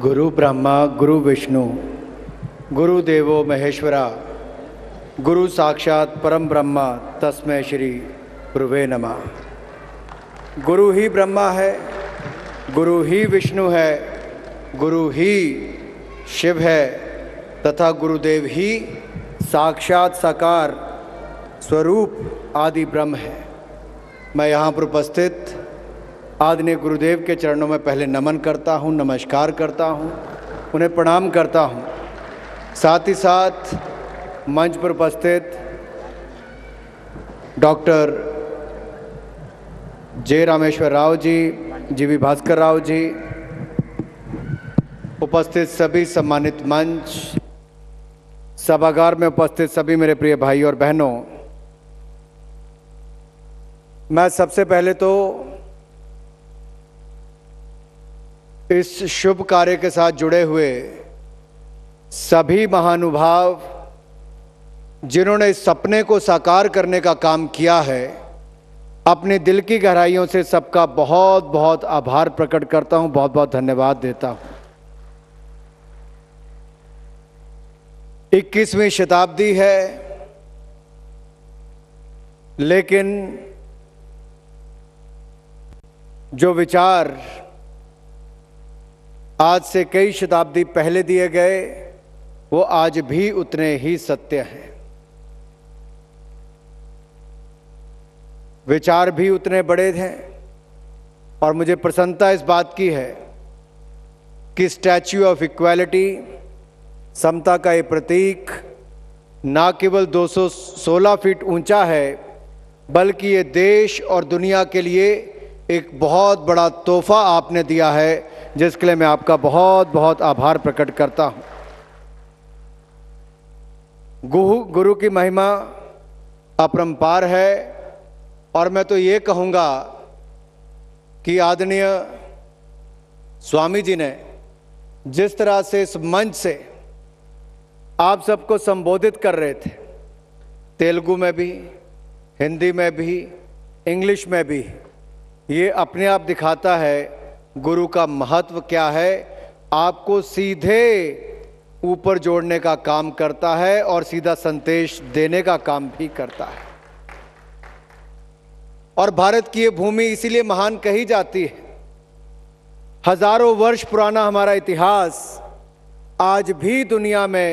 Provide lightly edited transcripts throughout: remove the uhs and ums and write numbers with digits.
गुरु ब्रह्मा गुरु विष्णु गुरुदेवो महेश्वरा गुरु साक्षात परम ब्रह्मा तस्मै श्री गुरुवे नमः। गुरु ही ब्रह्मा है, गुरु ही विष्णु है, गुरु ही शिव है तथा गुरुदेव ही साक्षात साकार स्वरूप आदि ब्रह्म है। मैं यहाँ पर उपस्थित आदरणीय गुरुदेव के चरणों में पहले नमन करता हूँ, नमस्कार करता हूँ, उन्हें प्रणाम करता हूँ। साथ ही साथ मंच पर उपस्थित डॉक्टर जे रामेश्वर राव जी, जीवी भास्कर राव जी, उपस्थित सभी सम्मानित मंच, सभागार में उपस्थित सभी मेरे प्रिय भाई और बहनों, मैं सबसे पहले तो इस शुभ कार्य के साथ जुड़े हुए सभी महानुभाव जिन्होंने इस सपने को साकार करने का काम किया है, अपने दिल की गहराइयों से सबका बहुत बहुत आभार प्रकट करता हूं, बहुत बहुत धन्यवाद देता हूं। 21वीं शताब्दी है, लेकिन जो विचार आज से कई शताब्दी पहले दिए गए वो आज भी उतने ही सत्य हैं। विचार भी उतने बड़े हैं और मुझे प्रसन्नता इस बात की है कि स्टैच्यू ऑफ इक्वालिटी, समता का ये प्रतीक ना केवल 216 फीट ऊंचा है, बल्कि ये देश और दुनिया के लिए एक बहुत बड़ा तोहफा आपने दिया है, जिसके लिए मैं आपका बहुत बहुत आभार प्रकट करता हूं। गुरु की महिमा अपरंपार है और मैं तो ये कहूँगा कि आदरणीय स्वामी जी ने जिस तरह से इस मंच से आप सबको संबोधित कर रहे थे, तेलुगु में भी, हिंदी में भी, इंग्लिश में भी, ये अपने आप दिखाता है गुरु का महत्व क्या है। आपको सीधे ऊपर जोड़ने का काम करता है और सीधा संदेश देने का काम भी करता है। और भारत की ये भूमि इसीलिए महान कही जाती है। हजारों वर्ष पुराना हमारा इतिहास आज भी दुनिया में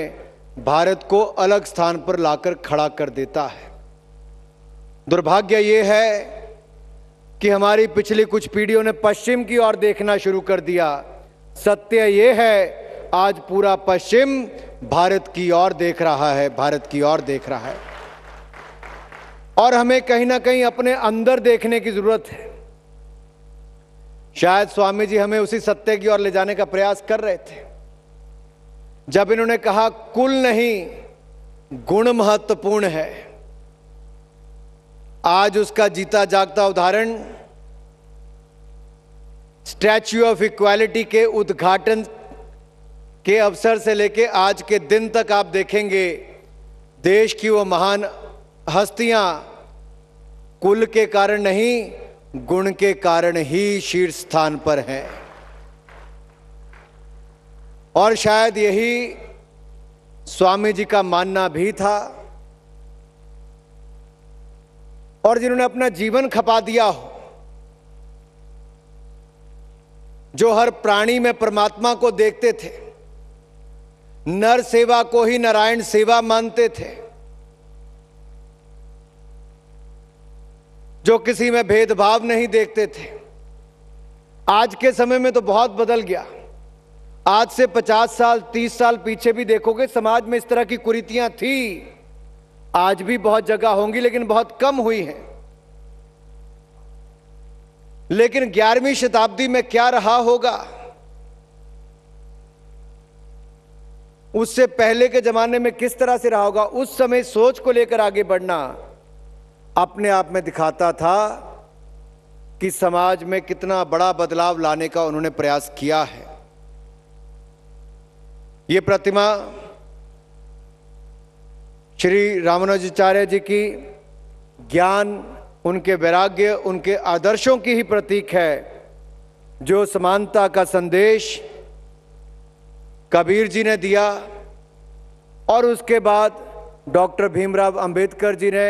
भारत को अलग स्थान पर लाकर खड़ा कर देता है। दुर्भाग्य ये है कि हमारी पिछली कुछ पीढ़ियों ने पश्चिम की ओर देखना शुरू कर दिया। सत्य ये है आज पूरा पश्चिम भारत की ओर देख रहा है, भारत की ओर देख रहा है, और हमें कहीं ना कहीं अपने अंदर देखने की जरूरत है। शायद स्वामी जी हमें उसी सत्य की ओर ले जाने का प्रयास कर रहे थे जब इन्होंने कहा कुल नहीं, गुण महत्वपूर्ण है। आज उसका जीता जागता उदाहरण स्टैच्यू ऑफ इक्वालिटी के उद्घाटन के अवसर से लेकर आज के दिन तक आप देखेंगे, देश की वो महान हस्तियां कुल के कारण नहीं, गुण के कारण ही शीर्ष स्थान पर हैं। और शायद यही स्वामी जी का मानना भी था, और जिन्होंने अपना जीवन खपा दिया हो, जो हर प्राणी में परमात्मा को देखते थे, नर सेवा को ही नारायण सेवा मानते थे, जो किसी में भेदभाव नहीं देखते थे। आज के समय में तो बहुत बदल गया। आज से 50 साल 30 साल पीछे भी देखोगे, समाज में इस तरह की कुरीतियां थी, आज भी बहुत जगह होंगी, लेकिन बहुत कम हुई हैं। लेकिन 11वीं शताब्दी में क्या रहा होगा, उससे पहले के जमाने में किस तरह से रहा होगा, उस समय सोच को लेकर आगे बढ़ना अपने आप में दिखाता था कि समाज में कितना बड़ा बदलाव लाने का उन्होंने प्रयास किया है। ये प्रतिमा श्री रामानुजाचार्य जी की ज्ञान, उनके वैराग्य, उनके आदर्शों की ही प्रतीक है, जो समानता का संदेश कबीर जी ने दिया और उसके बाद डॉक्टर भीमराव अंबेडकर जी ने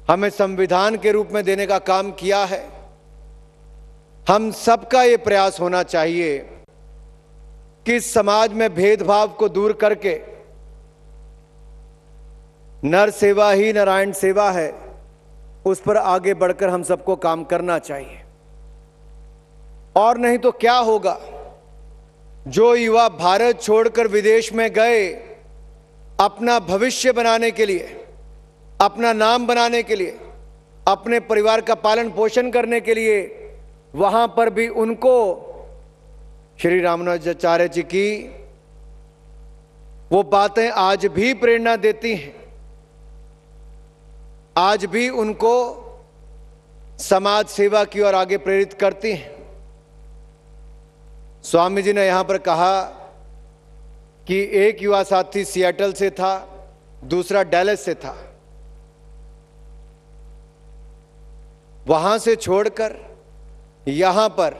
हमें संविधान के रूप में देने का काम किया है। हम सबका ये प्रयास होना चाहिए कि समाज में भेदभाव को दूर करके नर सेवा ही नारायण सेवा है, उस पर आगे बढ़कर हम सबको काम करना चाहिए। और नहीं तो क्या होगा, जो युवा भारत छोड़कर विदेश में गए अपना भविष्य बनाने के लिए, अपना नाम बनाने के लिए, अपने परिवार का पालन पोषण करने के लिए, वहां पर भी उनको श्री रामानुजाचार्य जी की वो बातें आज भी प्रेरणा देती हैं, आज भी उनको समाज सेवा की ओर आगे प्रेरित करती हैं। स्वामी जी ने यहां पर कहा कि एक युवा साथी सिएटल से था, दूसरा डैलस से था। वहां से छोड़कर यहां पर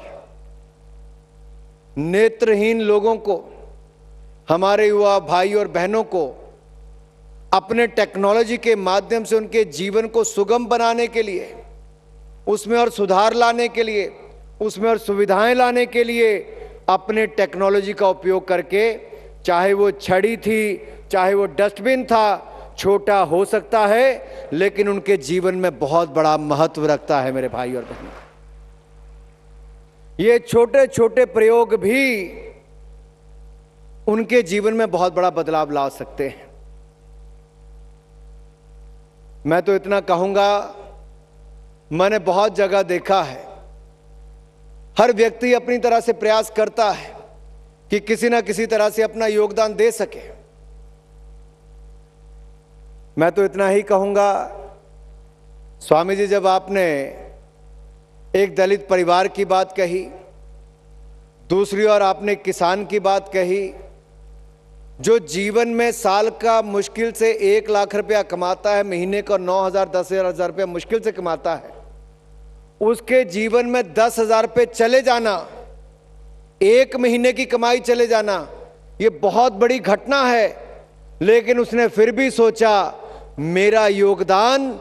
नेत्रहीन लोगों को, हमारे युवा भाई और बहनों को अपने टेक्नोलॉजी के माध्यम से उनके जीवन को सुगम बनाने के लिए, उसमें और सुधार लाने के लिए, उसमें और सुविधाएं लाने के लिए अपने टेक्नोलॉजी का उपयोग करके, चाहे वो छड़ी थी, चाहे वो डस्टबिन था, छोटा हो सकता है लेकिन उनके जीवन में बहुत बड़ा महत्व रखता है। मेरे भाई और बहनों, ये छोटे छोटे प्रयोग भी उनके जीवन में बहुत बड़ा बदलाव ला सकते हैं। मैं तो इतना कहूंगा, मैंने बहुत जगह देखा है, हर व्यक्ति अपनी तरह से प्रयास करता है कि किसी ना किसी तरह से अपना योगदान दे सके। मैं तो इतना ही कहूंगा, स्वामी जी जब आपने एक दलित परिवार की बात कही, दूसरी ओर आपने किसान की बात कही, जो जीवन में साल का मुश्किल से 1 लाख रुपया कमाता है, महीने का 9,000 10,000 रुपया मुश्किल से कमाता है, उसके जीवन में 10,000 रुपये चले जाना, 1 महीने की कमाई चले जाना, ये बहुत बड़ी घटना है। लेकिन उसने फिर भी सोचा मेरा योगदान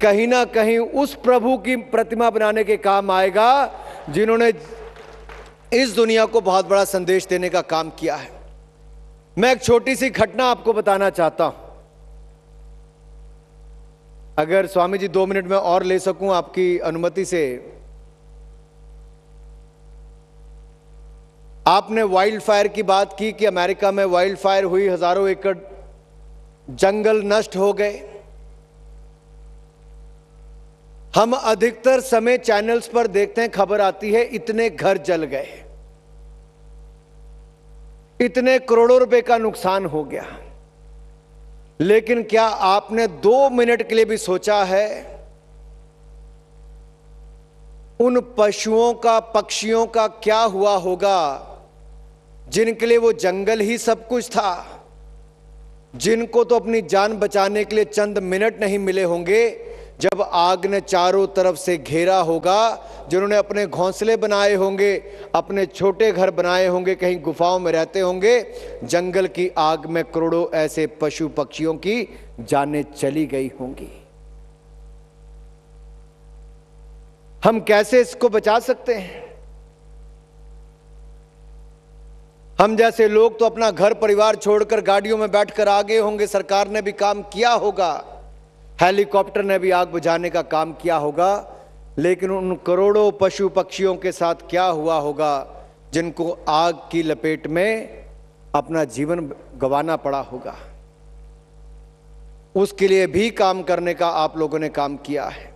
कहीं ना कहीं उस प्रभु की प्रतिमा बनाने के काम आएगा जिन्होंने इस दुनिया को बहुत बड़ा संदेश देने का काम किया है। मैं एक छोटी सी घटना आपको बताना चाहता हूं, अगर स्वामी जी 2 मिनट में और ले सकूं आपकी अनुमति से। आपने वाइल्ड फायर की बात की कि अमेरिका में वाइल्ड फायर हुई, हजारों एकड़ जंगल नष्ट हो गए। हम अधिकतर समय चैनल्स पर देखते हैं, खबर आती है इतने घर जल गए, इतने करोड़ों रुपए का नुकसान हो गया। लेकिन क्या आपने 2 मिनट के लिए भी सोचा है उन पशुओं का, पक्षियों का क्या हुआ होगा जिनके लिए वो जंगल ही सब कुछ था, जिनको तो अपनी जान बचाने के लिए चंद मिनट नहीं मिले होंगे जब आग ने चारों तरफ से घेरा होगा, जिन्होंने अपने घोंसले बनाए होंगे, अपने छोटे घर बनाए होंगे, कहीं गुफाओं में रहते होंगे, जंगल की आग में करोड़ों ऐसे पशु पक्षियों की जानें चली गई होंगी। हम कैसे इसको बचा सकते हैं? हम जैसे लोग तो अपना घर परिवार छोड़कर गाड़ियों में बैठकर आ गए होंगे, सरकार ने भी काम किया होगा, हेलीकॉप्टर ने भी आग बुझाने का काम किया होगा, लेकिन उन करोड़ों पशु पक्षियों के साथ क्या हुआ होगा जिनको आग की लपेट में अपना जीवन गंवाना पड़ा होगा? उसके लिए भी काम करने का आप लोगों ने काम किया है।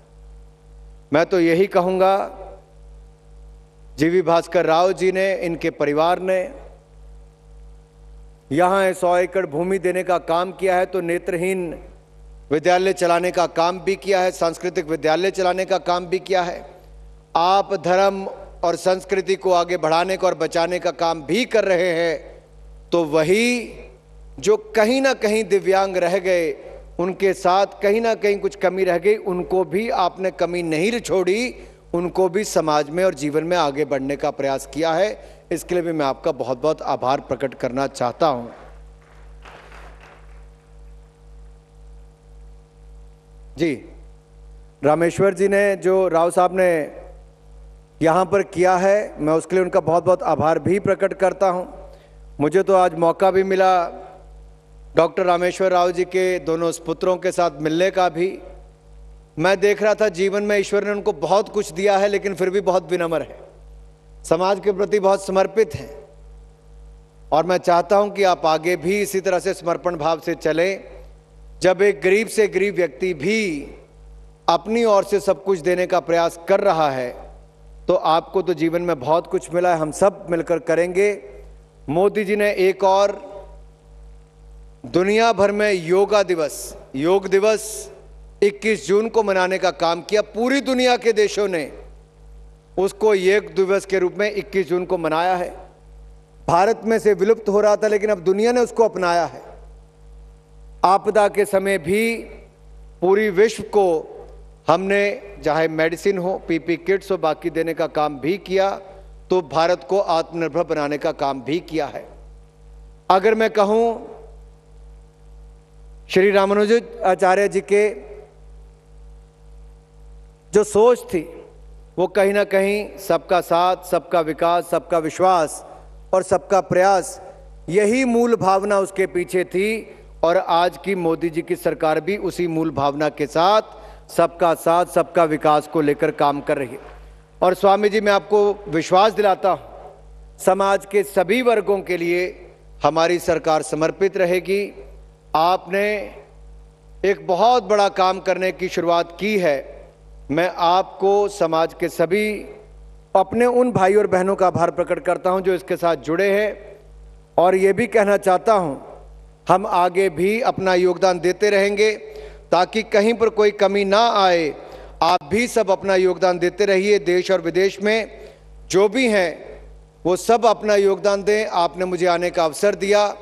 मैं तो यही कहूंगा, जीवी भास्कर राव जी ने, इनके परिवार ने यहां 100 एकड़ भूमि देने का काम किया है, तो नेत्रहीन विद्यालय चलाने का काम भी किया है, सांस्कृतिक विद्यालय चलाने का काम भी किया है। आप धर्म और संस्कृति को आगे बढ़ाने का और बचाने का काम भी कर रहे हैं। तो वही जो कहीं ना कहीं दिव्यांग रह गए, उनके साथ कहीं ना कहीं कुछ कमी रह गई, उनको भी आपने कमी नहीं छोड़ी, उनको भी समाज में और जीवन में आगे बढ़ने का प्रयास किया है। इसके लिए भी मैं आपका बहुत बहुत आभार प्रकट करना चाहता हूं। जी, रामेश्वर जी ने जो राव साहब ने यहाँ पर किया है, मैं उसके लिए उनका बहुत बहुत आभार भी प्रकट करता हूँ। मुझे तो आज मौका भी मिला डॉक्टर रामेश्वर राव जी के दोनों पुत्रों के साथ मिलने का भी। मैं देख रहा था जीवन में ईश्वर ने उनको बहुत कुछ दिया है, लेकिन फिर भी बहुत विनम्र है, समाज के प्रति बहुत समर्पित हैं। और मैं चाहता हूं कि आप आगे भी इसी तरह से समर्पण भाव से चलें। जब एक गरीब से गरीब व्यक्ति भी अपनी ओर से सब कुछ देने का प्रयास कर रहा है, तो आपको तो जीवन में बहुत कुछ मिला है, हम सब मिलकर करेंगे। मोदी जी ने एक और दुनिया भर में योग दिवस 21 जून को मनाने का काम किया। पूरी दुनिया के देशों ने उसको योग दिवस के रूप में 21 जून को मनाया है। भारत में से विलुप्त हो रहा था, लेकिन अब दुनिया ने उसको अपनाया है। आपदा के समय भी पूरी विश्व को हमने, चाहे मेडिसिन हो, पीपी किट्स हो, बाकी देने का काम भी किया, तो भारत को आत्मनिर्भर बनाने का काम भी किया है। अगर मैं कहूं, श्री रामानुजाचार्य जी के जो सोच थी वो कहीं ना कहीं सबका साथ, सबका विकास, सबका विश्वास और सबका प्रयास, यही मूल भावना उसके पीछे थी। और आज की मोदी जी की सरकार भी उसी मूल भावना के साथ सबका साथ, सबका विकास को लेकर काम कर रही है। और स्वामी जी, मैं आपको विश्वास दिलाता हूं, समाज के सभी वर्गों के लिए हमारी सरकार समर्पित रहेगी। आपने एक बहुत बड़ा काम करने की शुरुआत की है। मैं आपको, समाज के सभी, अपने उन भाई और बहनों का आभार प्रकट करता हूं जो इसके साथ जुड़े हैं। और ये भी कहना चाहता हूं, हम आगे भी अपना योगदान देते रहेंगे ताकि कहीं पर कोई कमी ना आए। आप भी सब अपना योगदान देते रहिए। देश और विदेश में जो भी हैं वो सब अपना योगदान दें। आपने मुझे आने का अवसर दिया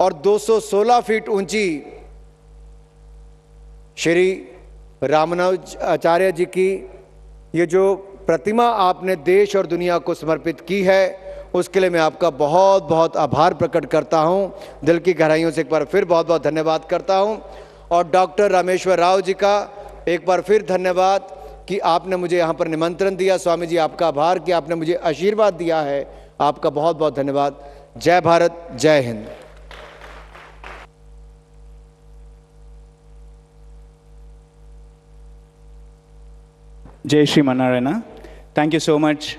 और 216 फीट ऊंची श्री रामानुजाचार्य जी की ये जो प्रतिमा आपने देश और दुनिया को समर्पित की है, उसके लिए मैं आपका बहुत बहुत आभार प्रकट करता हूं। दिल की गहराइयों से एक बार फिर बहुत बहुत धन्यवाद करता हूं। और डॉक्टर रामेश्वर राव जी का एक बार फिर धन्यवाद कि आपने मुझे यहाँ पर निमंत्रण दिया। स्वामी जी, आपका आभार कि आपने मुझे आशीर्वाद दिया है। आपका बहुत बहुत धन्यवाद। जय भारत, जय Hind. Jai Shri Manarana. Thank you so much,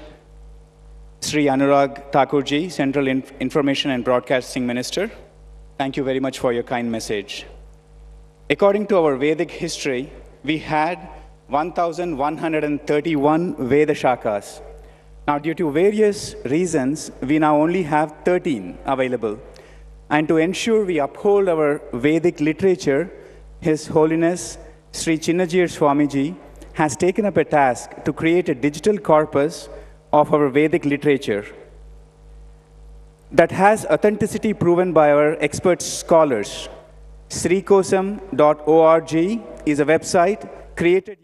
Sri Anurag Thakurji, Central Information and Broadcasting Minister. Thank you very much for your kind message. According to our Vedic history, we had 1,131 Veda Shakas. Now, due to various reasons, we now only have 13 available. And to ensure we uphold our Vedic literature, His Holiness Sri Chinnajir Swamiji has taken up a task to create a digital corpus of our Vedic literature that has authenticity proven by our expert scholars. Srikosam.org is a website created